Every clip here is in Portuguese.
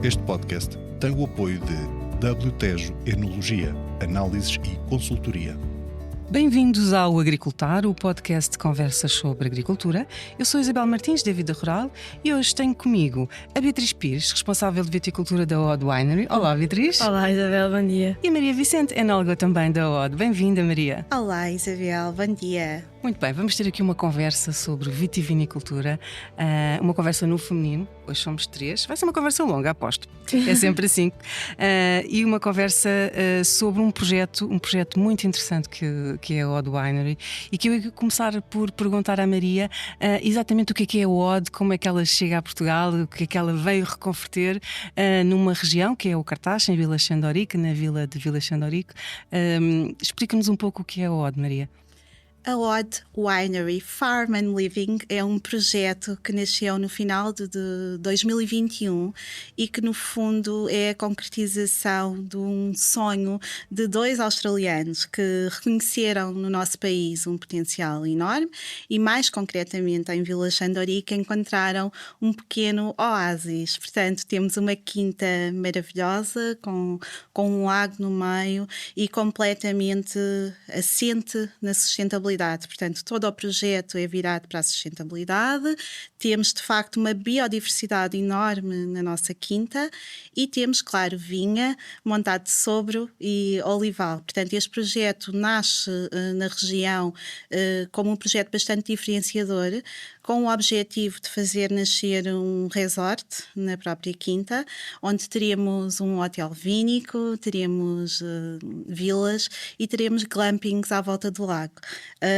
Este podcast tem o apoio de WTEJO Enologia, Análises e Consultoria. Bem-vindos ao Agricultar, o podcast de conversas sobre agricultura. Eu sou Isabel Martins, da Vida Rural, e hoje tenho comigo a Beatriz Pires, responsável de viticultura da Odd Winery. Olá, Beatriz. Olá, Isabel, bom dia. E a Maria Vicente, enóloga também da Odd. Bem-vinda, Maria. Olá, Isabel, bom dia. Muito bem, vamos ter aqui uma conversa sobre vitivinicultura, uma conversa no feminino. Hoje somos 3, vai ser uma conversa longa, aposto, é sempre assim. E uma conversa sobre um projeto muito interessante que é a Odd Winery, e que eu ia começar por perguntar à Maria exatamente o que é a Odd, como é que ela chega a Portugal, o que é que ela veio reconverter numa região que é o Cartaxo, em Vila Xandorique, na vila de Vila Xandorique. Explica-nos um pouco o que é a Odd, Maria. A Odd Winery Farm and Living é um projeto que nasceu no final de 2021 e que, no fundo, é a concretização de um sonho de 2 australianos que reconheceram no nosso país um potencial enorme e, mais concretamente, em Vila Xandorique, encontraram um pequeno oásis. Portanto, temos uma quinta maravilhosa com um lago no meio e completamente assente na sustentabilidade. Portanto, todo o projeto é virado para a sustentabilidade. Temos, de facto, uma biodiversidade enorme na nossa quinta e temos, claro, vinha, montado de sobro e olival. Portanto, este projeto nasce na região como um projeto bastante diferenciador, com o objetivo de fazer nascer um resort na própria quinta, onde teríamos um hotel vínico, teríamos vilas e teremos glampings à volta do lago.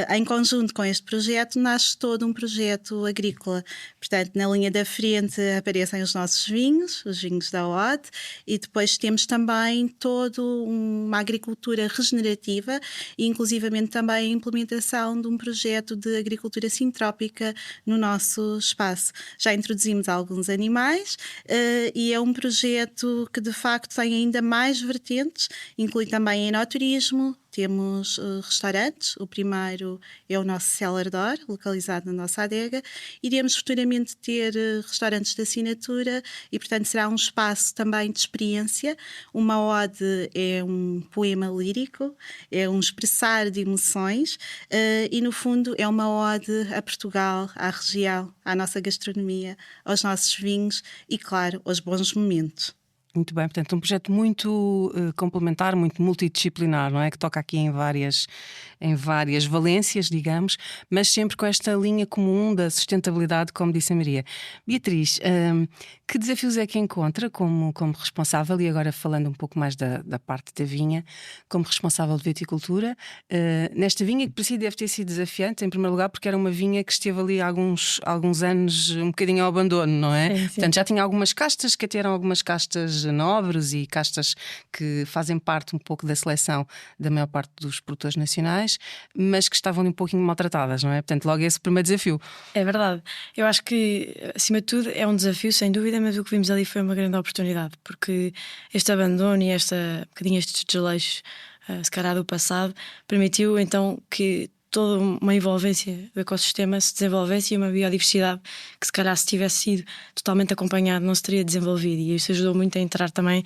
Em conjunto com este projeto, nasce todo um projeto agrícola. Portanto, na linha da frente aparecem os nossos vinhos, os vinhos da Odd, e depois temos também toda uma agricultura regenerativa e, inclusivamente, também a implementação de um projeto de agricultura sintrópica no nosso espaço. Já introduzimos alguns animais e é um projeto que, de facto, tem ainda mais vertentes, inclui também enoturismo. Temos restaurantes, o primeiro é o nosso Cellar Door, localizado na nossa adega. Iremos futuramente ter restaurantes de assinatura e, portanto, será um espaço também de experiência. Uma ode é um poema lírico, é um expressar de emoções e, no fundo, é uma ode a Portugal, à região, à nossa gastronomia, aos nossos vinhos e, claro, aos bons momentos. Muito bem, portanto, um projeto muito complementar, muito multidisciplinar, não é? Que toca aqui em várias valências, digamos, mas sempre com esta linha comum da sustentabilidade, como disse a Maria. Beatriz, que desafios é que encontra como responsável, e agora falando um pouco mais da parte da vinha, como responsável de viticultura, nesta vinha que para si deve ter sido desafiante, em primeiro lugar, porque era uma vinha que esteve ali há alguns anos um bocadinho ao abandono, não é? Sim. Portanto, já tinha algumas castas, que até eram algumas castas nobres e castas que fazem parte um pouco da seleção da maior parte dos produtores nacionais, mas que estavam um pouquinho maltratadas, não é? Portanto, logo esse primeiro desafio. É verdade. Eu acho que, acima de tudo, é um desafio, sem dúvida, mas o que vimos ali foi uma grande oportunidade, porque este abandono e estes desleixos, se calhar do passado, permitiu então que toda uma envolvência do ecossistema se desenvolvesse e uma biodiversidade que, se calhar, se tivesse sido totalmente acompanhado, não se teria desenvolvido. E isso ajudou muito a entrar também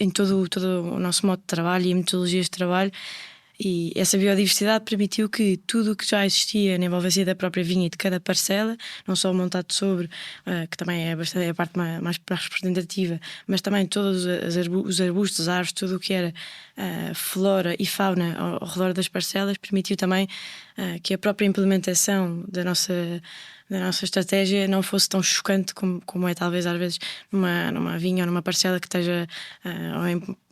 em todo o nosso modo de trabalho e metodologias de trabalho. E essa biodiversidade permitiu que tudo o que já existia na envolvência da própria vinha e de cada parcela, não só o montado sobre, que também é a parte mais representativa, mas também todos os arbustos, as árvores, tudo o que era flora e fauna ao redor das parcelas, permitiu também que a própria implementação da nossa estratégia não fosse tão chocante como é talvez às vezes numa vinha ou numa parcela que esteja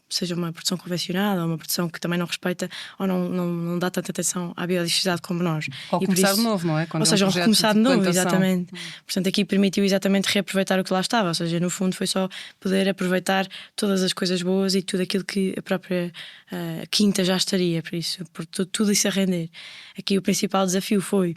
seja uma produção convencionada ou uma produção que também não respeita ou não dá tanta atenção à biodiversidade como nós. Ou começar de novo, não é? Ou seja, recomeçar de novo, exatamente. Portanto, aqui permitiu exatamente reaproveitar o que lá estava, ou seja, no fundo foi só poder aproveitar todas as coisas boas e tudo aquilo que a própria quinta já estaria, por tudo isso a render. Aqui o principal desafio foi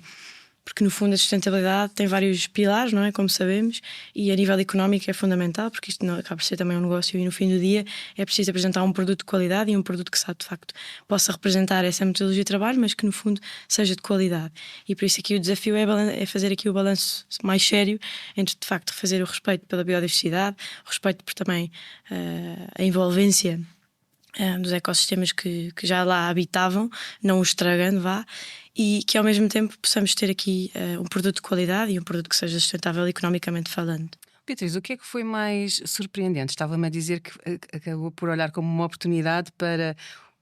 porque no fundo a sustentabilidade tem vários pilares, não é? Como sabemos, e a nível económico é fundamental, porque isto acaba por ser também um negócio e no fim do dia é preciso apresentar um produto de qualidade e um produto que de facto possa representar essa metodologia de trabalho, mas que no fundo seja de qualidade. E por isso aqui o desafio é fazer aqui o balanço mais sério entre de facto fazer o respeito pela biodiversidade, o respeito por também a envolvência dos ecossistemas que já lá habitavam, não os estragando, e que ao mesmo tempo possamos ter aqui um produto de qualidade e um produto que seja sustentável economicamente falando. Beatriz, o que é que foi mais surpreendente? Estava-me a dizer que acabou por olhar como uma oportunidade para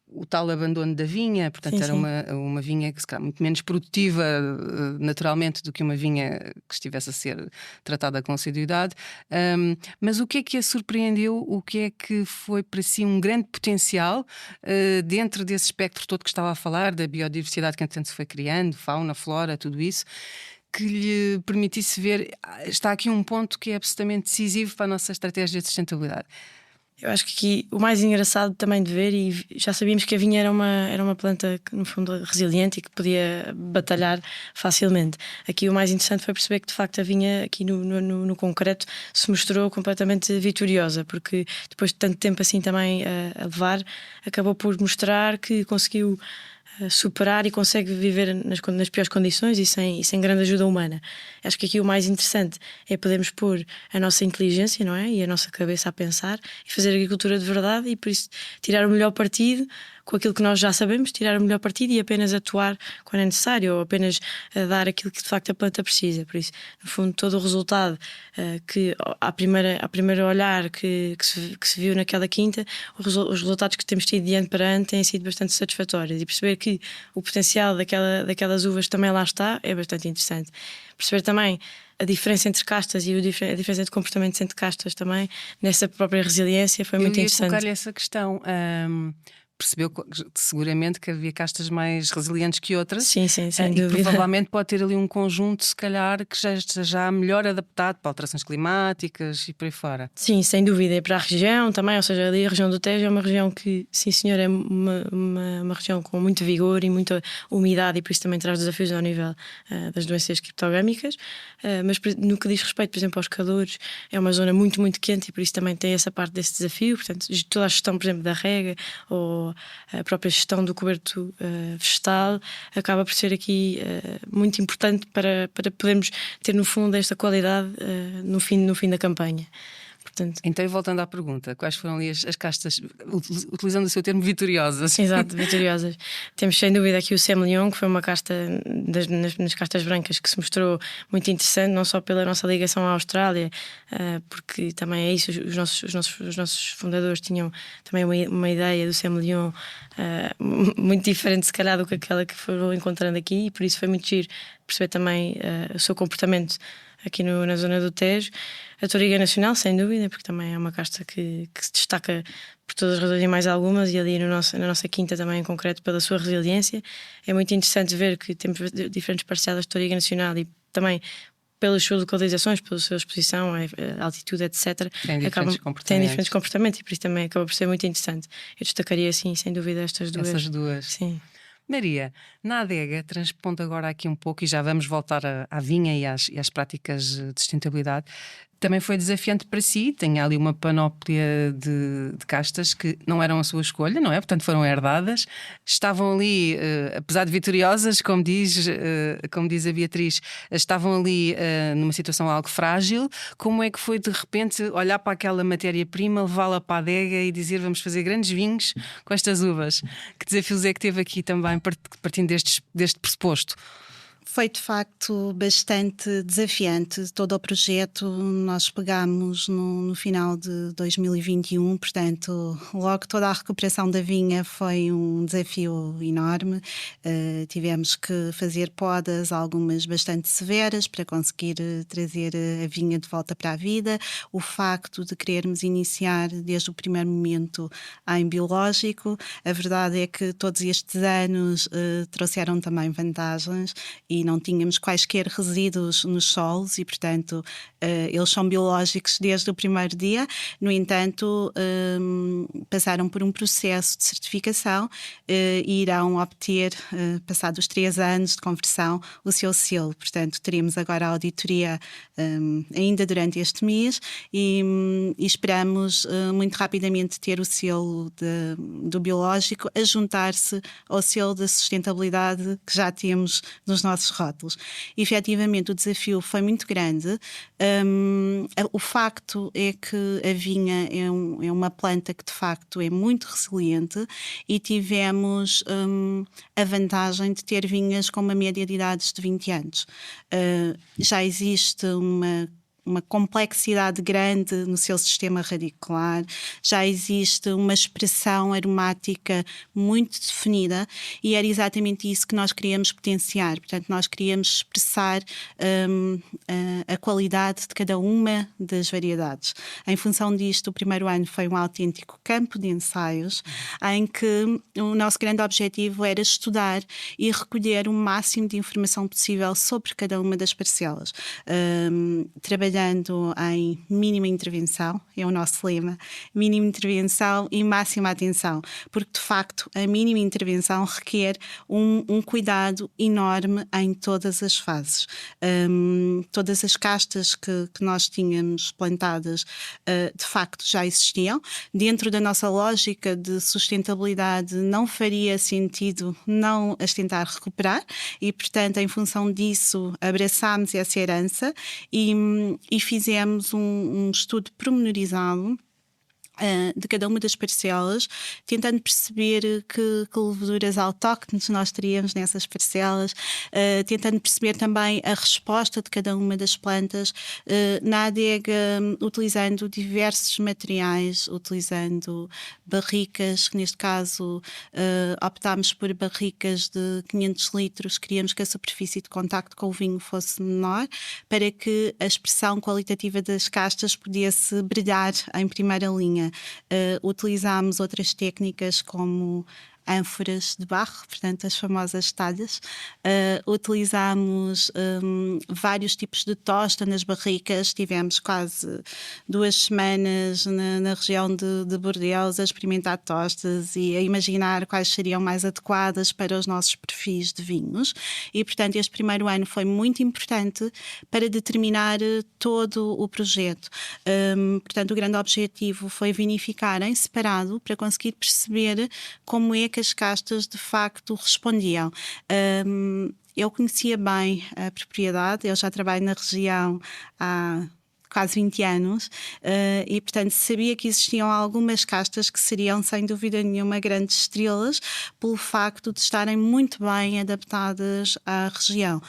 o tal abandono da vinha, portanto Sim, era sim. uma vinha que se calhar muito menos produtiva naturalmente do que uma vinha que estivesse a ser tratada com assiduidade. Mas o que é que a surpreendeu? O que é que foi para si um grande potencial dentro desse espectro todo que estava a falar, da biodiversidade que entretanto se foi criando, fauna, flora, tudo isso, que lhe permitisse ver, está aqui um ponto que é absolutamente decisivo para a nossa estratégia de sustentabilidade? Eu acho que aqui o mais engraçado também de ver, e já sabíamos que a vinha era uma planta no fundo resiliente e que podia batalhar facilmente. Aqui o mais interessante foi perceber que de facto a vinha aqui no concreto se mostrou completamente vitoriosa, porque depois de tanto tempo assim também a levar, acabou por mostrar que conseguiu superar e consegue viver nas piores condições e sem grande ajuda humana. Acho que aqui o mais interessante é podermos pôr a nossa inteligência, não é? E a nossa cabeça a pensar e fazer agricultura de verdade, e por isso tirar o melhor partido com aquilo que nós já sabemos, tirar o melhor partido e apenas atuar quando é necessário, ou apenas dar aquilo que de facto a planta precisa. Por isso, no fundo, todo o resultado que à primeira olhar que se viu naquela quinta, os resultados que temos tido de ano para ano têm sido bastante satisfatórios, e perceber que o potencial daquelas uvas também lá está é bastante interessante. Perceber também a diferença entre castas e a diferença de comportamentos entre castas também, nessa própria resiliência, foi muito interessante. Eu ia colocar-lhe essa questão. Percebeu seguramente que havia castas mais resilientes que outras. Sim, sem e dúvida. provavelmente pode ter ali um conjunto, se calhar, que já esteja melhor adaptado para alterações climáticas e por aí fora. Sim, sem dúvida. E para a região também, ou seja, ali a região do Tejo é uma região que, sim senhor, é uma região com muito vigor e muita umidade, e por isso também traz desafios ao nível das doenças criptogâmicas. Mas no que diz respeito, por exemplo, aos calores, é uma zona muito, muito quente, e por isso também tem essa parte desse desafio. Portanto, toda a gestão, por exemplo, da rega ou a própria gestão do coberto vegetal acaba por ser aqui muito importante para podermos ter no fundo esta qualidade no fim da campanha. Portanto... Então, voltando à pergunta, quais foram ali as castas, utilizando o seu termo, vitoriosas? Exato, vitoriosas. Temos sem dúvida aqui o Semillon, que foi uma casta nas castas brancas que se mostrou muito interessante, não só pela nossa ligação à Austrália, porque também é isso, os nossos fundadores tinham também uma ideia do Semillon muito diferente, se calhar, do que aquela que foram encontrando aqui, e por isso foi muito giro perceber também o seu comportamento aqui na zona do Tejo. A Touriga Nacional, sem dúvida, porque também é uma casta que se destaca por todas as razões e mais algumas, e ali na nossa quinta também em concreto pela sua resiliência. É muito interessante ver que temos diferentes parcelas de Touriga Nacional, e também pelas suas localizações, pela sua exposição, a altitude, etc. Tem diferentes comportamentos, e por isso também acaba por ser muito interessante. Eu destacaria, sim, sem dúvida, estas duas. Essas duas. Sim. Maria, na adega, transpondo agora aqui um pouco, e já vamos voltar à vinha e às práticas de sustentabilidade, também foi desafiante para si. Tem ali uma panóplia de castas que não eram a sua escolha, não é? Portanto, foram herdadas. Estavam ali, apesar de vitoriosas, como diz a Beatriz, estavam ali numa situação algo frágil. Como é que foi, de repente, olhar para aquela matéria-prima, levá-la para a adega e dizer vamos fazer grandes vinhos com estas uvas? Que desafios é que teve aqui também, partindo deste pressuposto? Foi de facto bastante desafiante todo o projeto. Nós pegámos no final de 2021, portanto, logo toda a recuperação da vinha foi um desafio enorme. Tivemos que fazer podas, algumas bastante severas, para conseguir trazer a vinha de volta para a vida. O facto de querermos iniciar desde o primeiro momento em biológico, a verdade é que todos estes anos trouxeram também vantagens, e e não tínhamos quaisquer resíduos nos solos e, portanto, eles são biológicos desde o primeiro dia. No entanto, passaram por um processo de certificação e irão obter, passados 3 anos de conversão, o seu selo. Portanto, teremos agora a auditoria ainda durante este mês e esperamos muito rapidamente ter o selo do biológico a juntar-se ao selo da sustentabilidade que já temos nos nossos rótulos. E, efetivamente, o desafio foi muito grande. O facto é que a vinha é uma planta que de facto é muito resiliente e tivemos a vantagem de ter vinhas com uma média de idades de 20 anos. Já existe uma complexidade grande no seu sistema radicular, já existe uma expressão aromática muito definida e era exatamente isso que nós queríamos potenciar. Portanto, nós queríamos expressar a qualidade de cada uma das variedades. Em função disto, o primeiro ano foi um autêntico campo de ensaios em que o nosso grande objetivo era estudar e recolher o máximo de informação possível sobre cada uma das parcelas. Trabalhando em mínima intervenção, é o nosso lema, mínima intervenção e máxima atenção, porque de facto a mínima intervenção requer um cuidado enorme em todas as fases. Todas as castas que nós tínhamos plantadas de facto já existiam. Dentro da nossa lógica de sustentabilidade não faria sentido não as tentar recuperar e, portanto, em função disso abraçámos essa herança e fizemos um estudo pormenorizado de cada uma das parcelas, tentando perceber que leveduras autóctones nós teríamos nessas parcelas, tentando perceber também a resposta de cada uma das plantas na adega, utilizando diversos materiais, utilizando barricas, que neste caso optámos por barricas de 500 litros, queríamos que a superfície de contacto com o vinho fosse menor, para que a expressão qualitativa das castas pudesse brilhar em primeira linha. Utilizámos outras técnicas como ânforas de barro, portanto as famosas talhas. Utilizámos vários tipos de tosta nas barricas, tivemos quase 2 semanas na região de Bordeaux a experimentar tostas e a imaginar quais seriam mais adequadas para os nossos perfis de vinhos e, portanto, este primeiro ano foi muito importante para determinar todo o projeto. Portanto, o grande objetivo foi vinificar em separado para conseguir perceber como é que as castas de facto respondiam. Eu conhecia bem a propriedade, eu já trabalho na região há quase 20 anos e, portanto, sabia que existiam algumas castas que seriam, sem dúvida nenhuma, grandes estrelas pelo facto de estarem muito bem adaptadas à região.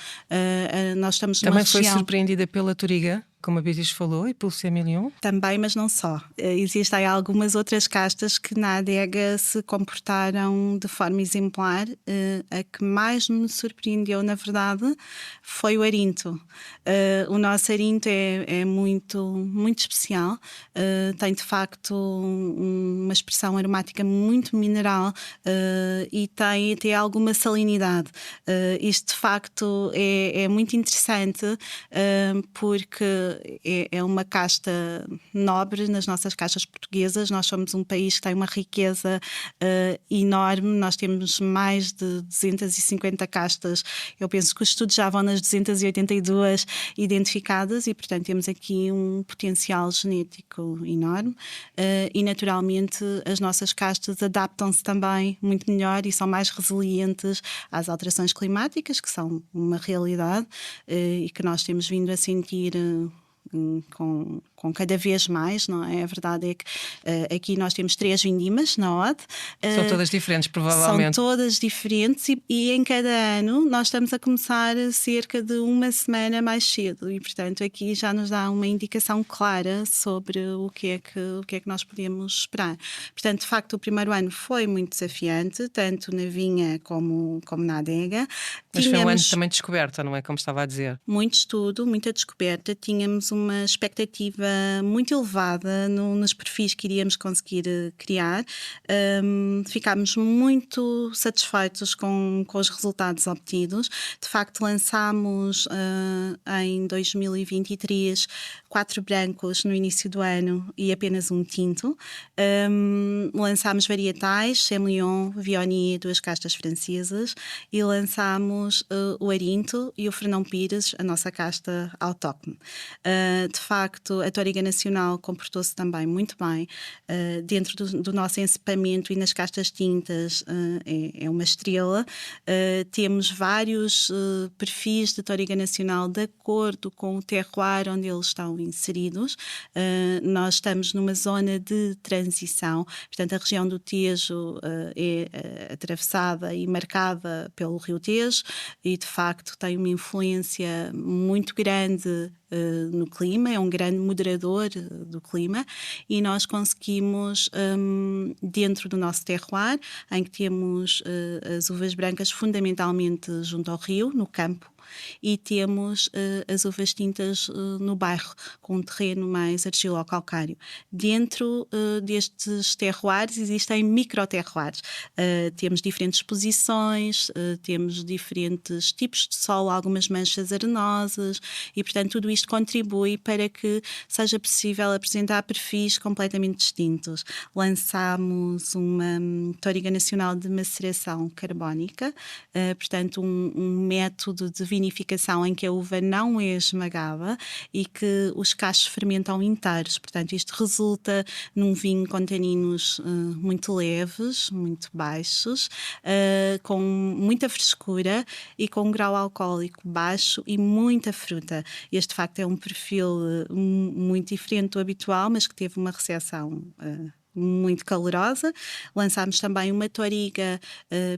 Nós estamos numa Também região... foi surpreendida pela Touriga, como a Beatriz falou, e pelo Semillon? Também, mas não só. Existem algumas outras castas que na adega se comportaram de forma exemplar. A que mais me surpreendeu, na verdade, foi o Arinto. O nosso Arinto é muito, muito especial. Tem, de facto, uma expressão aromática muito mineral e tem até alguma salinidade. Isto, de facto, é muito interessante porque é uma casta nobre nas nossas castas portuguesas. Nós somos um país que tem uma riqueza enorme. Nós temos mais de 250 castas. Eu penso que os estudos já vão nas 282 identificadas e, portanto, temos aqui um potencial genético enorme e, naturalmente, as nossas castas adaptam-se também muito melhor e são mais resilientes às alterações climáticas, que são uma realidade e que nós temos vindo a sentir com cada vez mais, não é? A verdade é que aqui nós temos 3 vindimas na Ode. São todas diferentes, provavelmente. São todas diferentes e em cada ano nós estamos a começar cerca de uma semana mais cedo e, portanto, aqui já nos dá uma indicação clara sobre o que é que nós podemos esperar. Portanto, de facto, o primeiro ano foi muito desafiante, tanto na vinha como na adega. Mas foi um ano também de descoberta, não é? Como estava a dizer. Muito estudo, muita descoberta. Tínhamos uma expectativa muito elevada nos perfis que iríamos conseguir criar. Ficámos muito satisfeitos com os resultados obtidos. De facto, lançámos em 2023 4 brancos no início do ano e apenas um tinto. Lançámos varietais, Semillon, Viognier, 2 castas francesas, e lançámos o Arinto e o Fernão Pires, a nossa casta autóctone. De facto, a Touriga Nacional comportou-se também muito bem. Dentro do nosso encepamento e nas castas tintas é uma estrela. Temos vários perfis de Touriga Nacional de acordo com o terroir onde eles estão inseridos. Nós estamos numa zona de transição, portanto a região do Tejo é atravessada e marcada pelo Rio Tejo e de facto tem uma influência muito grande no clima, é um grande moderador do clima, e nós conseguimos, dentro do nosso terroir, em que temos as uvas brancas fundamentalmente junto ao rio, no campo, e temos as uvas tintas no bairro, com um terreno mais argilo-calcário. Dentro destes terroirs existem microterroirs. Temos diferentes posições, temos diferentes tipos de solo, algumas manchas arenosas, e portanto tudo isto contribui para que seja possível apresentar perfis completamente distintos. Lançámos uma Touriga Nacional de maceração carbónica, portanto um método de vinificação em que a uva não é esmagada e que os cachos fermentam inteiros. Portanto, isto resulta num vinho com taninos muito leves, muito baixos, com muita frescura e com um grau alcoólico baixo e muita fruta. Este, de facto, é um perfil muito diferente do habitual, mas que teve uma recepção muito calorosa. Lançámos também uma Touriga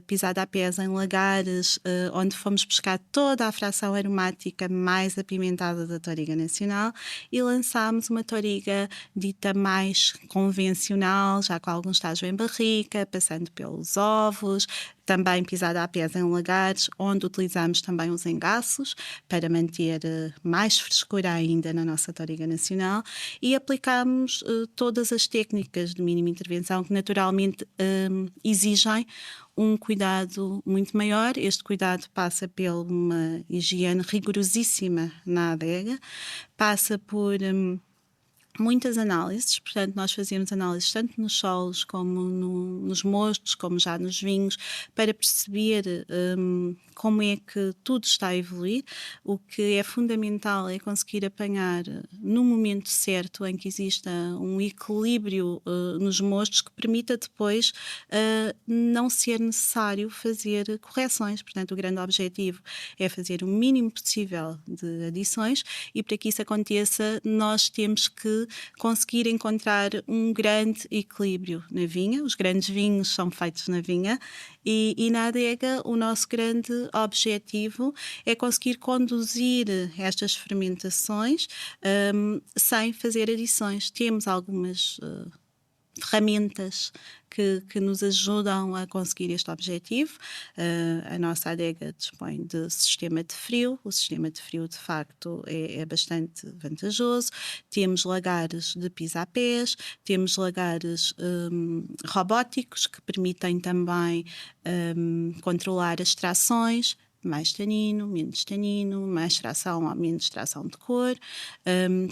pisada a pés em Lagares, onde fomos buscar toda a fração aromática mais apimentada da Touriga Nacional, e lançámos uma Touriga dita mais convencional, já com algum estágio em barrica, passando pelos ovos, também pisada a pés em Lagares, onde utilizamos também os engaços para manter mais frescura ainda na nossa Touriga Nacional, e aplicamos todas as técnicas de mínima intervenção que naturalmente exigem um cuidado muito maior. Este cuidado passa por uma higiene rigorosíssima na adega, passa por muitas análises, portanto nós fazíamos análises tanto nos solos como nos mostos, como já nos vinhos, para perceber como é que tudo está a evoluir. O que é fundamental é conseguir apanhar no momento certo em que exista um equilíbrio nos mostos que permita depois não ser necessário fazer correções. Portanto, o grande objetivo é fazer o mínimo possível de adições, e para que isso aconteça nós temos que conseguir encontrar um grande equilíbrio na vinha. Os grandes vinhos são feitos na vinha, e na adega o nosso grande objetivo é conseguir conduzir estas fermentações sem fazer adições. Temos algumas ferramentas que nos ajudam a conseguir este objetivo. A nossa adega dispõe de sistema de frio. O sistema de frio, de facto, é bastante vantajoso. Temos lagares de pisa-pés, temos lagares robóticos que permitem também controlar as extrações, mais tanino, menos tanino, mais extração ou menos extração de cor.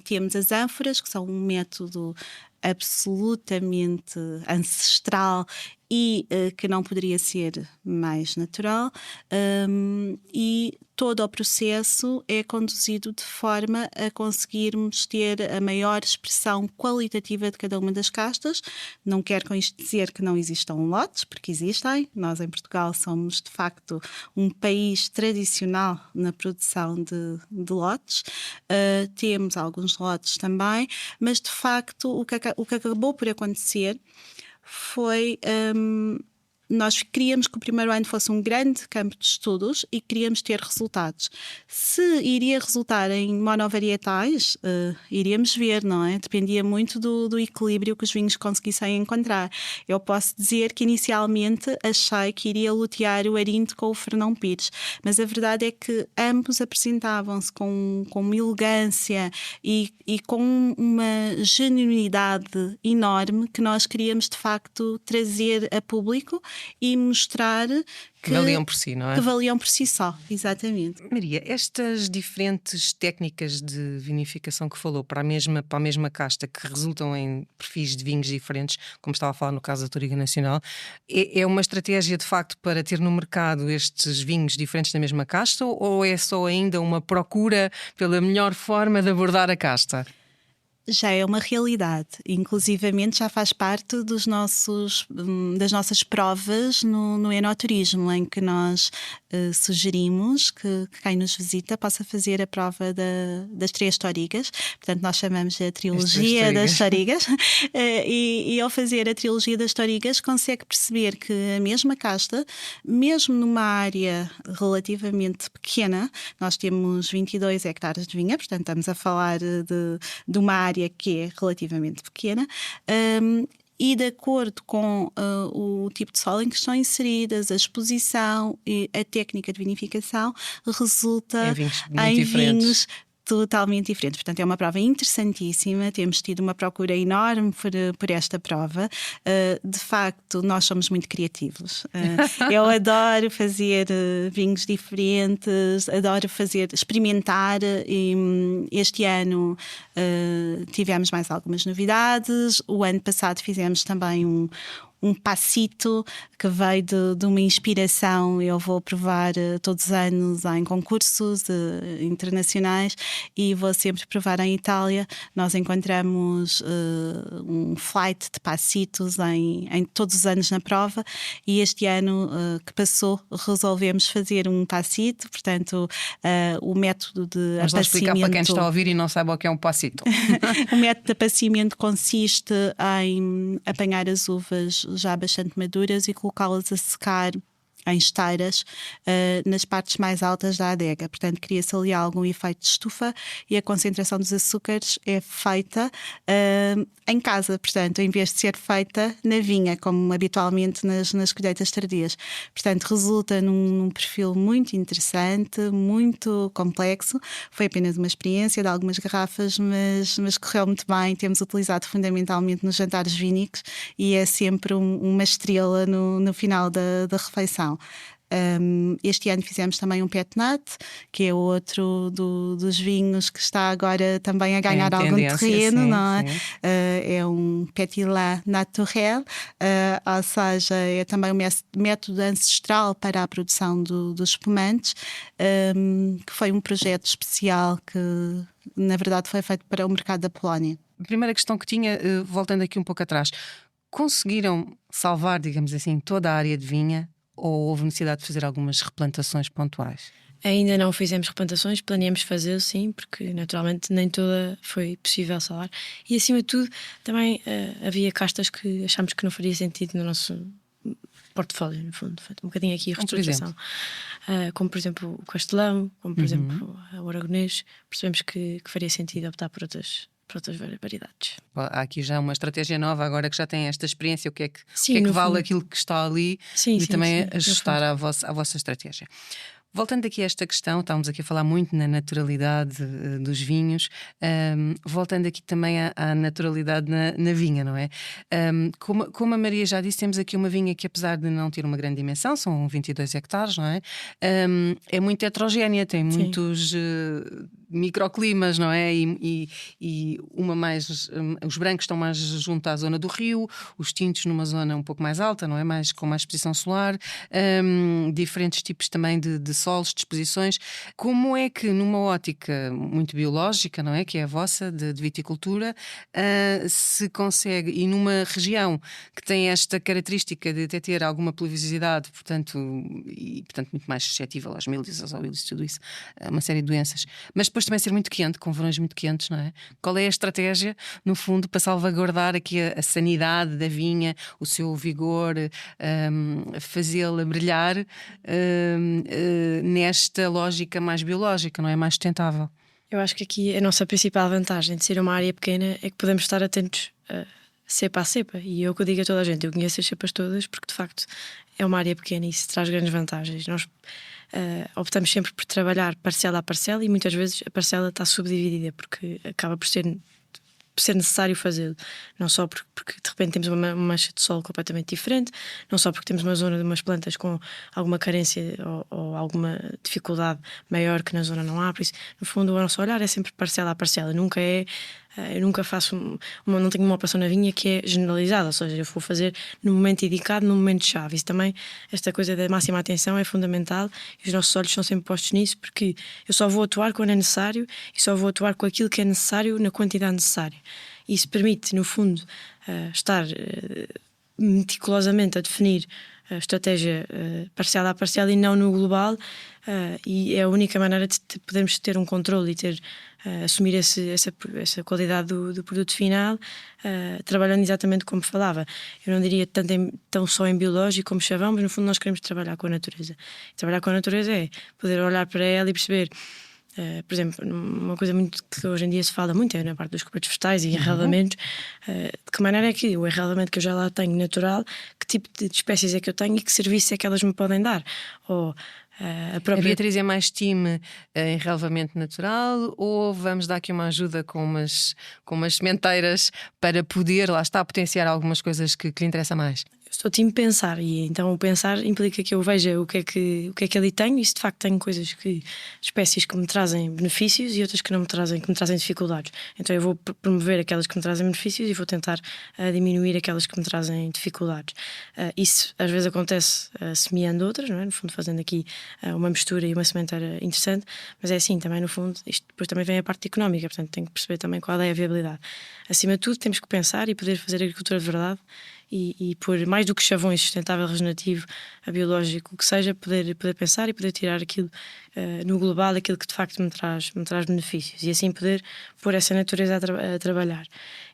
Temos as ânforas, que são um método absolutamente ancestral e que não poderia ser mais natural, e todo o processo é conduzido de forma a conseguirmos ter a maior expressão qualitativa de cada uma das castas. Não quero com isto dizer que não existam lotes, porque existem. Nós em Portugal somos de facto um país tradicional na produção de lotes. Temos alguns lotes também, mas de facto o que acabou por acontecer foi nós queríamos que o primeiro ano fosse um grande campo de estudos e queríamos ter resultados. Se iria resultar em monovarietais, iríamos ver, não é? Dependia muito do equilíbrio que os vinhos conseguissem encontrar. Eu posso dizer que inicialmente achei que iria lutear o Arinto com o Fernão Pires, mas a verdade é que ambos apresentavam-se com uma elegância e com uma genuinidade enorme que nós queríamos de facto trazer a público e mostrar que valiam por si, não é? Que valiam por si só, exatamente. Maria, estas diferentes técnicas de vinificação que falou para a mesma casta, que resultam em perfis de vinhos diferentes, como estava a falar no caso da Touriga Nacional, é uma estratégia de facto para ter no mercado estes vinhos diferentes da mesma casta, ou é só ainda uma procura pela melhor forma de abordar a casta? Já é uma realidade, inclusivamente já faz parte das nossas provas no enoturismo, em que nós sugerimos que quem nos visita possa fazer a prova das 3 tourigas. Portanto, nós chamamos a trilogia das tourigas e ao fazer a trilogia das tourigas consegue perceber que a mesma casta, mesmo numa área relativamente pequena, nós temos 22 hectares de vinha, portanto estamos a falar de uma área que é relativamente pequena, e de acordo com o tipo de solo em que estão inseridas, a exposição e a técnica de vinificação, resulta em vinhos totalmente diferentes. Portanto, é uma prova interessantíssima. Temos tido uma procura enorme por esta prova. De facto, nós somos muito criativos. Eu adoro fazer vinhos diferentes, adoro experimentar. E este ano tivemos mais algumas novidades. O ano passado fizemos também um passito que veio de uma inspiração. Eu vou provar todos os anos em concursos internacionais e vou sempre provar em Itália. Nós encontramos um flight de passitos em todos os anos na prova e este ano que passou resolvemos fazer um passito, portanto o método de Vamos apacimento... explicar para quem está a ouvir e não sabe o que é um passito. O método de apacimento consiste em apanhar as uvas já bastante maduras e colocá-las a secar em esteiras nas partes mais altas da adega. Portanto, cria-se ali algum efeito de estufa e a concentração dos açúcares é feita em casa, portanto, em vez de ser feita na vinha, como habitualmente nas colheitas tardias. Portanto, resulta num perfil muito interessante, muito complexo. Foi apenas uma experiência de algumas garrafas, mas correu muito bem. Temos utilizado fundamentalmente nos jantares vínicos e é sempre uma estrela no final da refeição. Este ano fizemos também um Pet Nat, que é outro dos vinhos que está agora também a ganhar algum terreno, sim, não é? É um Petit-Lin naturel, ou seja, é também um método ancestral para a produção dos espumantes, que foi um projeto especial que na verdade foi feito para o mercado da Polónia. A primeira questão que tinha, voltando aqui um pouco atrás, conseguiram salvar, digamos assim, toda a área de vinha? Ou houve necessidade de fazer algumas replantações pontuais? Ainda não fizemos replantações, planeamos fazer sim, porque naturalmente nem toda foi possível salvar. E acima de tudo, também havia castas que achámos que não faria sentido no nosso portfólio, no fundo. Um bocadinho aqui a reestruturação. Como por exemplo o Castelão, como por exemplo o Aragonês. Percebemos que faria sentido optar por outras variedades. Há aqui já uma estratégia nova agora que já tem esta experiência, o que é que fundo vale aquilo que está ali e também ajustar à vossa estratégia. Voltando aqui a esta questão, estávamos aqui a falar muito na naturalidade dos vinhos, voltando aqui também à naturalidade na vinha, não é? Como a Maria já disse, temos aqui uma vinha que, apesar de não ter uma grande dimensão, são 22 hectares, não é? É muito heterogénea, tem muitos microclimas, não é? E uma mais, os brancos estão mais junto à zona do rio, os tintos numa zona um pouco mais alta, não é? Com mais exposição solar, diferentes tipos também de solos, de exposições. Como é que numa ótica muito biológica, não é? Que é a vossa, de viticultura, se consegue, e numa região que tem esta característica de até ter alguma pluviosidade, portanto muito mais suscetível às míldias, aos óbilos e tudo isso, uma série de doenças. Mas depois também ser muito quente, com verões muito quentes, não é? Qual é a estratégia, no fundo, para salvaguardar aqui a sanidade da vinha, o seu vigor, fazê-la brilhar nesta lógica mais biológica, não é? Mais sustentável? Eu acho que aqui a nossa principal vantagem de ser uma área pequena é que podemos estar atentos cepa a cepa. E eu que digo a toda a gente, eu conheço as cepas todas porque de facto é uma área pequena e isso traz grandes vantagens. Nós optamos sempre por trabalhar parcela a parcela e muitas vezes a parcela está subdividida porque acaba por ser necessário fazê-lo, não só porque de repente temos uma mancha de solo completamente diferente, não só porque temos uma zona de umas plantas com alguma carência ou alguma dificuldade maior que na zona não há, por isso no fundo o nosso olhar é sempre parcela a parcela, nunca é eu nunca faço não tenho uma operação na vinha que é generalizada, ou seja, eu vou fazer no momento indicado, no momento chave. Isso também, esta coisa da máxima atenção é fundamental e os nossos olhos são sempre postos nisso, porque eu só vou atuar quando é necessário e só vou atuar com aquilo que é necessário na quantidade necessária. Isso permite, no fundo, estar meticulosamente a definir a estratégia parcela a parcela e não no global, e é a única maneira de podermos ter um controle e assumir essa qualidade do produto final, trabalhando exatamente como falava. Eu não diria tão só em biológico como chavão, mas no fundo nós queremos trabalhar com a natureza. Trabalhar com a natureza é poder olhar para ela e perceber. Por exemplo, uma coisa muito que hoje em dia se fala muito é na parte dos cobertos vegetais e enraivamentos. De que maneira é que o enraivamento que eu já lá tenho natural, que tipo de espécies é que eu tenho e que serviço é que elas me podem dar? Ou a Beatriz é mais time em relevamento natural ou vamos dar aqui uma ajuda com umas sementeiras para poder, lá está, potenciar algumas coisas que lhe interessa mais? Eu sou time pensar e então o pensar implica que eu veja o que é que ali tenho e se de facto tenho espécies que me trazem benefícios e outras que me trazem dificuldades. Então eu vou promover aquelas que me trazem benefícios e vou tentar diminuir aquelas que me trazem dificuldades. Isso às vezes acontece semeando outras, não é? No fundo fazendo aqui uma mistura e uma sementeira interessante, mas é assim também no fundo, isto depois também vem a parte económica, portanto tenho que perceber também qual é a viabilidade. Acima de tudo temos que pensar e poder fazer agricultura de verdade e por mais do que chavões sustentável, regenerativo, biológico, o que seja, poder pensar e poder tirar aquilo no global, aquilo que de facto me traz benefícios e assim poder pôr essa natureza a trabalhar.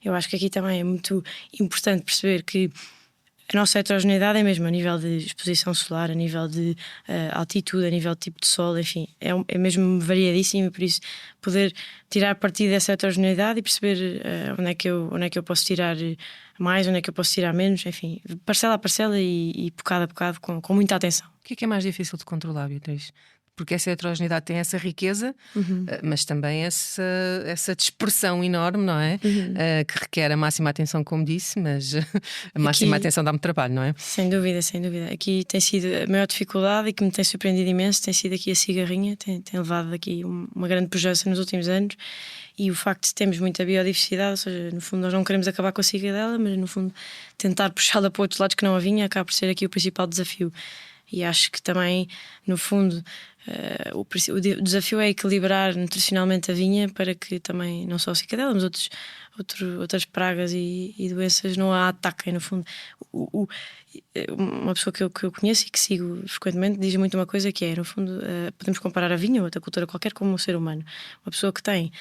Eu acho que aqui também é muito importante perceber que a nossa heterogeneidade é mesmo a nível de exposição solar, a nível de altitude, a nível de tipo de solo, enfim, é mesmo variadíssimo e por isso poder tirar partido dessa heterogeneidade e perceber onde é que eu posso tirar mais, onde é que eu posso tirar menos, enfim, parcela a parcela e bocado a bocado com muita atenção. O que é mais difícil de controlar, Beatriz? Porque essa heterogeneidade tem essa riqueza, mas também essa dispersão enorme, não é? Que requer a máxima atenção, como disse, mas a máxima atenção dá-me trabalho, não é? Sem dúvida, sem dúvida. Aqui tem sido a maior dificuldade e que me tem surpreendido imenso, tem sido aqui a cigarrinha, tem levado aqui uma grande pujança nos últimos anos e o facto de termos muita biodiversidade, ou seja, no fundo nós não queremos acabar com a cigarela, mas no fundo tentar puxá-la para outros lados que não a vinha acaba por ser aqui o principal desafio. E acho que também, no fundo, o desafio é equilibrar nutricionalmente a vinha para que também, não só a cicadela, mas outras pragas e doenças não a ataquem, no fundo. Uma pessoa que eu conheço e que sigo frequentemente diz muito uma coisa que é, no fundo, podemos comparar a vinha ou outra cultura qualquer como um ser humano. Uma pessoa que tem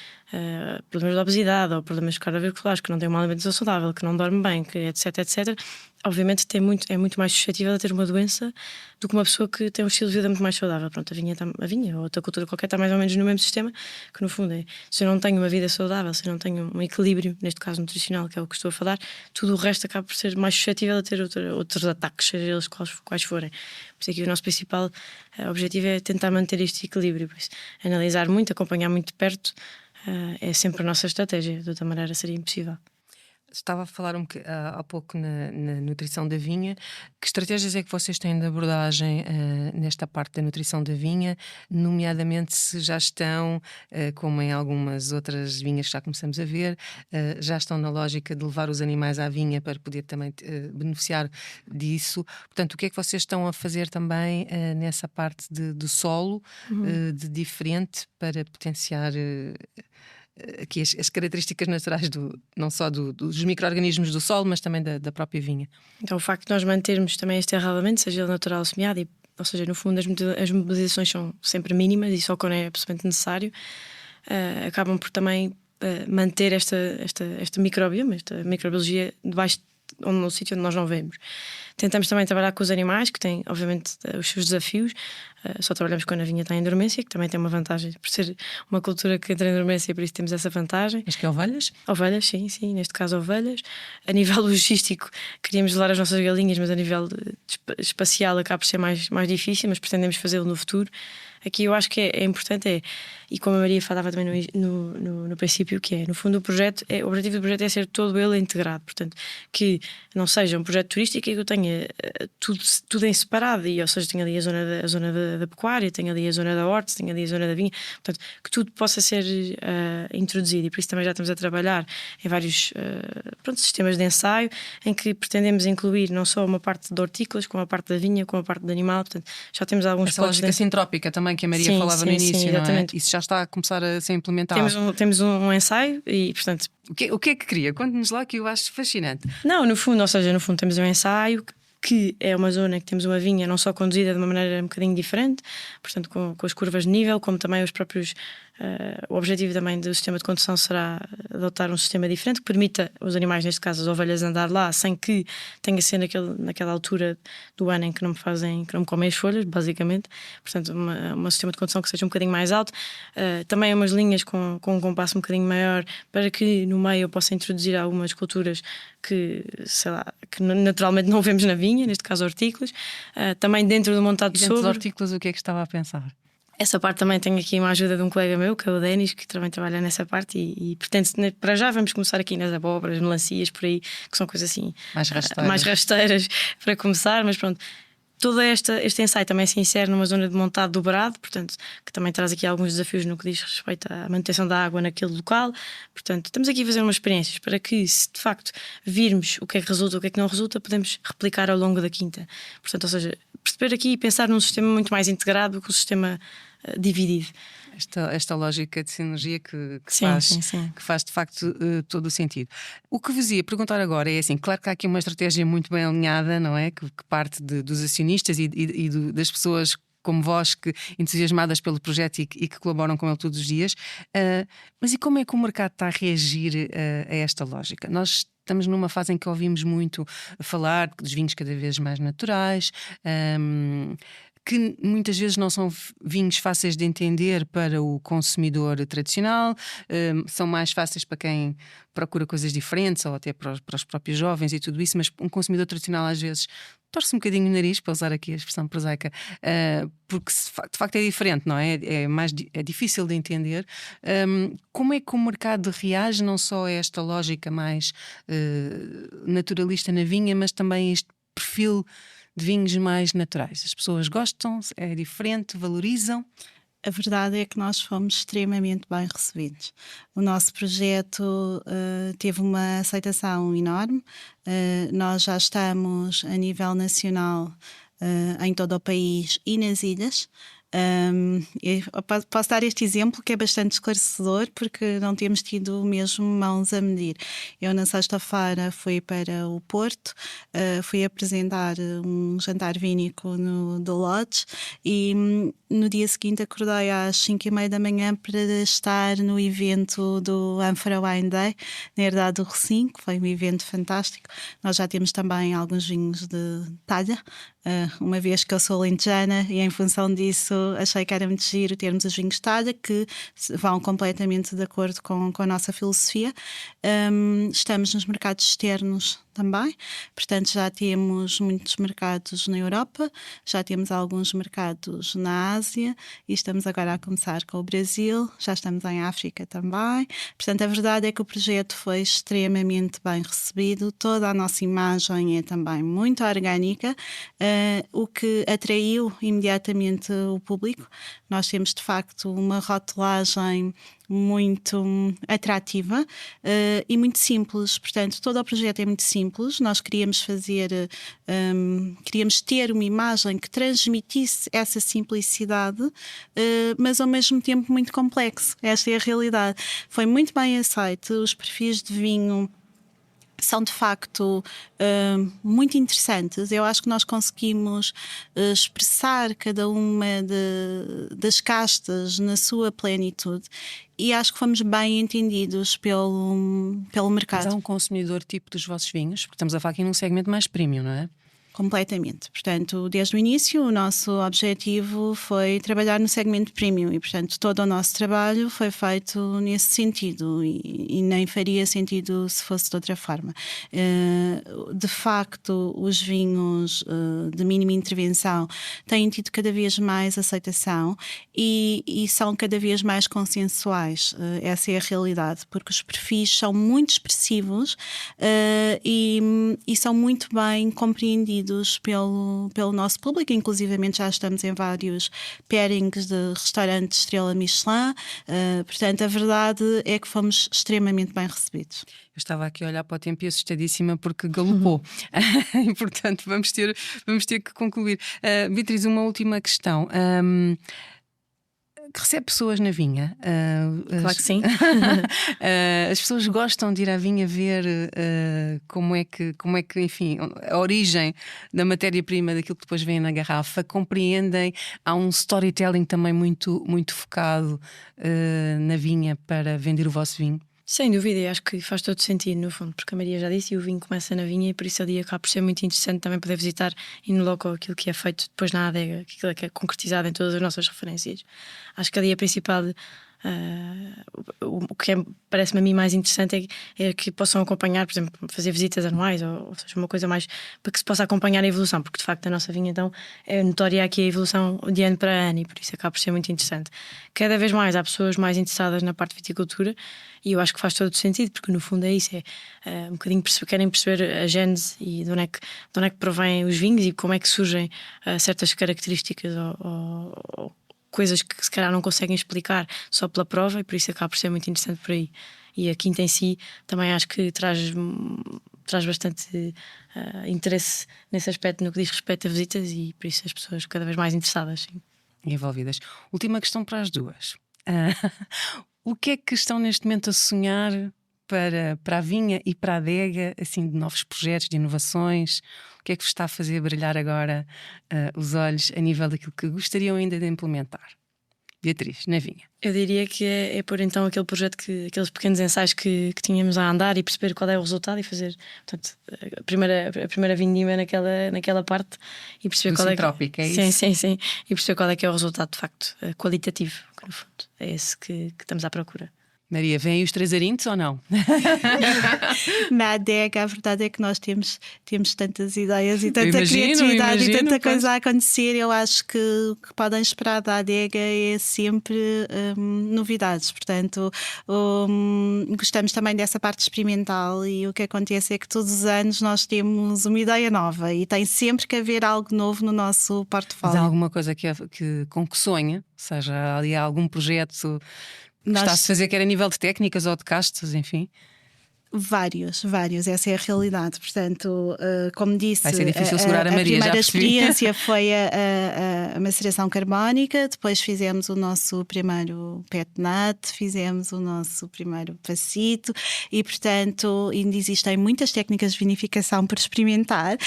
problemas de obesidade ou problemas cardiovasculares, que não tem uma alimentação saudável, que não dorme bem, que etc, etc, obviamente é muito mais suscetível a ter uma doença do que uma pessoa que tem um estilo de vida muito mais saudável. Pronto, a vinha ou outra cultura qualquer está mais ou menos no mesmo sistema, que no fundo é, se eu não tenho uma vida saudável, se eu não tenho um equilíbrio, neste caso nutricional, que é o que estou a falar, tudo o resto acaba por ser mais suscetível a ter outros ataques, seja eles quais forem. Por isso aqui o nosso principal objetivo é tentar manter este equilíbrio. Por isso, analisar muito, acompanhar muito de perto é sempre a nossa estratégia, de outra maneira seria impossível. Estava a falar há pouco na nutrição da vinha. Que estratégias é que vocês têm de abordagem nesta parte da nutrição da vinha, nomeadamente se já estão, como em algumas outras vinhas que já começamos a ver, já estão na lógica de levar os animais à vinha para poder também beneficiar disso. Portanto, o que é que vocês estão a fazer também nessa parte do solo, de diferente, para potenciar aqui as características naturais não só dos micro-organismos do solo, mas também da própria vinha? Então o facto de nós mantermos também este enraivamento, seja ele natural ou semeado, ou seja, no fundo as mobilizações são sempre mínimas e só quando é absolutamente necessário, acabam por também manter esta microbioma, esta microbiologia debaixo no sítio onde nós não vemos. Tentamos também trabalhar com os animais, que têm, obviamente, os seus desafios. Só trabalhamos quando a vinha está em dormência, que também tem uma vantagem, por ser uma cultura que entra em dormência, por isso temos essa vantagem. Mas que é ovelhas? Ovelhas, sim, neste caso ovelhas. A nível logístico, queríamos levar as nossas galinhas, mas a nível espacial acaba por ser mais difícil, mas pretendemos fazê-lo no futuro. Aqui eu acho que é importante, e como a Maria falava também no princípio, que é, no fundo, o objetivo do projeto é ser todo ele integrado, portanto, que não seja um projeto turístico e que eu tenha tudo em separado, ou seja, tenho ali a zona da pecuária, tenho ali a zona da horta, tenho ali a zona da vinha, portanto, que tudo possa ser introduzido, e por isso também já estamos a trabalhar em vários sistemas de ensaio, em que pretendemos incluir não só uma parte de hortícolas, como a parte da vinha, como a parte do animal, portanto, já temos alguns essa lógica sintrópica também que a Maria falava no início, não é? Isso já está a começar a ser implementado. Temos um ensaio e, portanto... O que é que queria? Conte-nos lá, que eu acho fascinante. Não, no fundo temos um ensaio que é uma zona que temos uma vinha não só conduzida de uma maneira um bocadinho diferente, portanto com as curvas de nível, como também os próprios... o objetivo também do sistema de condução será adotar um sistema diferente que permita os animais, neste caso as ovelhas, andar lá sem que tenha que ser naquela altura do ano em que não me comem as folhas, basicamente. Portanto, um sistema de condução que seja um bocadinho mais alto. Também umas linhas com um compasso um bocadinho maior, para que no meio eu possa introduzir algumas culturas que naturalmente não vemos na vinha, neste caso hortícolas. Também dentro do montado de sobre. Dentro de hortícolas, o que é que estava a pensar? Essa parte também tenho aqui uma ajuda de um colega meu, que é o Denis, que também trabalha nessa parte e pretende, para já vamos começar aqui nas abóboras, melancias, por aí, que são coisas assim mais rasteiras para começar, mas pronto. Todo este ensaio também se insere numa zona de montado dobrado, portanto, que também traz aqui alguns desafios no que diz respeito à manutenção da água naquele local. Portanto, estamos aqui a fazer umas experiências para que, se de facto virmos o que é que resulta, o que é que não resulta, podemos replicar ao longo da quinta. Portanto, ou seja, perceber aqui e pensar num sistema muito mais integrado que o sistema dividido. Esta lógica de sinergia que faz de facto todo o sentido. O que vos ia perguntar agora é assim: claro que há aqui uma estratégia muito bem alinhada, não é? Que parte dos acionistas e das pessoas como vós, que entusiasmadas pelo projeto e que colaboram com ele todos os dias. Mas e como é que o mercado está a reagir a esta lógica? Nós estamos numa fase em que ouvimos muito falar dos vinhos cada vez mais naturais, que muitas vezes não são vinhos fáceis de entender para o consumidor tradicional, são mais fáceis para quem procura coisas diferentes ou até para os próprios jovens e tudo isso, mas um consumidor tradicional às vezes torce um bocadinho o nariz, para usar aqui a expressão prosaica, porque de facto é diferente, não é? É difícil de entender. Como é que o mercado reage não só a esta lógica mais naturalista na vinha, mas também a este perfil de vinhos mais naturais? As pessoas gostam, é diferente, valorizam? A verdade é que nós fomos extremamente bem recebidos. O nosso projeto teve uma aceitação enorme. Nós já estamos a nível nacional em todo o país e nas ilhas. Eu posso dar este exemplo que é bastante esclarecedor, porque não temos tido mesmo mãos a medir. Eu na sexta-feira fui para o Porto, fui apresentar um jantar vínico no The Lodge e no dia seguinte acordei às 5h30 da manhã para estar no evento do Ânfora Wine Day, na Herdade do Rocinho, que foi um evento fantástico. Nós já temos também alguns vinhos de talha, uma vez que eu sou alentejana, e em função disso achei que era muito giro termos os vinhos de talha, que vão completamente de acordo com a nossa filosofia. Estamos nos mercados externos também, portanto já temos muitos mercados na Europa, já temos alguns mercados na Ásia e estamos agora a começar com o Brasil, já estamos em África também. Portanto, a verdade é que o projeto foi extremamente bem recebido, toda a nossa imagem é também muito orgânica, o que atraiu imediatamente o público. Nós temos de facto uma rotulagem muito atrativa e muito simples, portanto todo o projeto é muito simples. Nós queríamos ter uma imagem que transmitisse essa simplicidade, mas ao mesmo tempo muito complexo. Esta é a realidade. Foi muito bem aceito, os perfis de vinho são de facto muito interessantes. Eu acho que nós conseguimos expressar cada uma das castas na sua plenitude e acho que fomos bem entendidos pelo mercado. Mas há um consumidor tipo dos vossos vinhos, porque estamos a falar aqui num segmento mais premium, não é? Completamente. Portanto, desde o início, o nosso objetivo foi trabalhar no segmento premium e, portanto, todo o nosso trabalho foi feito nesse sentido e nem faria sentido se fosse de outra forma. De facto, os vinhos de mínima intervenção têm tido cada vez mais aceitação e são cada vez mais consensuais. Essa é a realidade, porque os perfis são muito expressivos e são muito bem compreendidos pelo nosso público, inclusivamente já estamos em vários pairings de restaurantes estrela Michelin, portanto a verdade é que fomos extremamente bem recebidos. Eu estava aqui a olhar para o tempo e assustadíssima porque galopou. E portanto vamos ter que concluir. Beatriz, uma última questão. Que recebe pessoas na vinha? Claro que sim. As pessoas gostam de ir à vinha ver como é que, enfim, a origem da matéria-prima daquilo que depois vem na garrafa, compreendem. Há um storytelling também muito, muito focado na vinha para vender o vosso vinho. Sem dúvida, e acho que faz todo sentido no fundo, porque a Maria já disse, e o vinho começa na vinha, e por isso ali acaba por ser muito interessante também poder visitar in loco aquilo que é feito depois na adega, aquilo que é concretizado em todas as nossas referências. Acho que ali a principal, o que parece-me a mim mais interessante é que possam acompanhar, por exemplo, fazer visitas anuais, ou seja, uma coisa mais para que se possa acompanhar a evolução, porque de facto a nossa vinha então é notória aqui a evolução de ano para ano e por isso acaba por ser muito interessante. Cada vez mais há pessoas mais interessadas na parte de viticultura e eu acho que faz todo o sentido, porque no fundo é isso, um bocadinho querem perceber a gênese e de onde é que provém os vinhos e como é que surgem certas características ou coisas que se calhar não conseguem explicar só pela prova e por isso acaba por ser muito interessante por aí. E a quinta em si também acho que traz bastante interesse nesse aspecto no que diz respeito a visitas e por isso as pessoas cada vez mais interessadas. Sim. E envolvidas. Última questão para as duas. O que é que estão neste momento a sonhar para a vinha e para a adega, assim, de novos projetos, de inovações? O que é que vos está a fazer brilhar agora os olhos a nível daquilo que gostariam ainda de implementar? Beatriz, na vinha. Eu diria que é pôr então aquele projeto, aqueles pequenos ensaios que tínhamos a andar e perceber qual é o resultado e fazer, portanto, a primeira vindima naquela parte e perceber qual é que é isso? Sim. E perceber qual é que é o resultado de facto qualitativo, que no fundo é esse que estamos à procura. Maria, vêm os 3 arintos ou não? Na adega, a verdade é que nós temos tantas ideias e tanta criatividade e tanta coisa a acontecer. Eu acho que o que podem esperar da adega é sempre novidades. Portanto, gostamos também dessa parte experimental e o que acontece é que todos os anos nós temos uma ideia nova e tem sempre que haver algo novo no nosso portfólio. Mas há alguma coisa com que sonha? Ou seja, ali há algum projeto que está-se a fazer, quer a nível de técnicas ou de castas, enfim? Vários, essa é a realidade. Portanto, como disse, vai ser difícil segurar a Maria, primeira já experiência foi a maceração carbónica, depois fizemos o nosso primeiro pet nut, fizemos o nosso primeiro passito e, portanto, ainda existem muitas técnicas de vinificação por experimentar.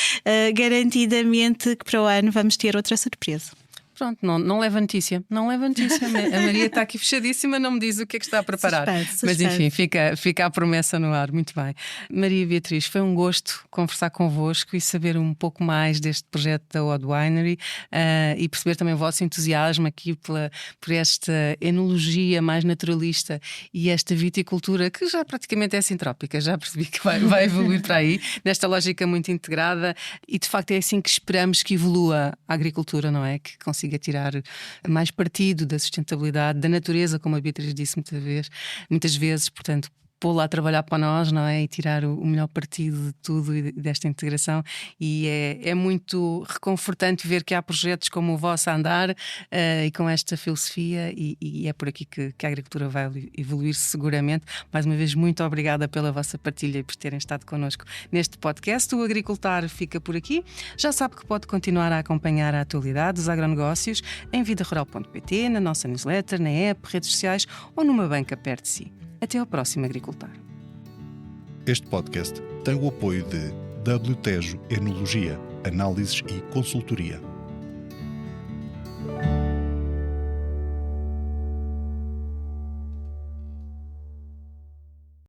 Garantidamente que para o ano vamos ter outra surpresa. Pronto, não leva notícia. Não leva notícia. A Maria está aqui fechadíssima, não me diz o que é que está a preparar. Suspense. Mas enfim, fica a promessa no ar. Muito bem. Maria e Beatriz, foi um gosto conversar convosco e saber um pouco mais deste projeto da Odd Winery e perceber também o vosso entusiasmo aqui por esta enologia mais naturalista e esta viticultura que já praticamente é sintrópica. Já percebi que vai evoluir para aí, nesta lógica muito integrada e de facto é assim que esperamos que evolua a agricultura, não é? Que consiga tirar mais partido da sustentabilidade, da natureza, como a Beatriz disse muitas vezes, portanto, pô-la a trabalhar para nós, não é? E tirar o melhor partido de tudo e desta integração. E é muito reconfortante ver que há projetos como o vosso a andar e com esta filosofia, e é por aqui que a agricultura vai evoluir seguramente. Mais uma vez, muito obrigada pela vossa partilha e por terem estado connosco neste podcast. O Agricultar fica por aqui. Já sabe que pode continuar a acompanhar a atualidade dos agronegócios em vidarural.pt, na nossa newsletter, na app, redes sociais ou numa banca perto de si. Até ao próximo Agricultar. Este podcast tem o apoio de WTEJO Enologia, Análises e Consultoria.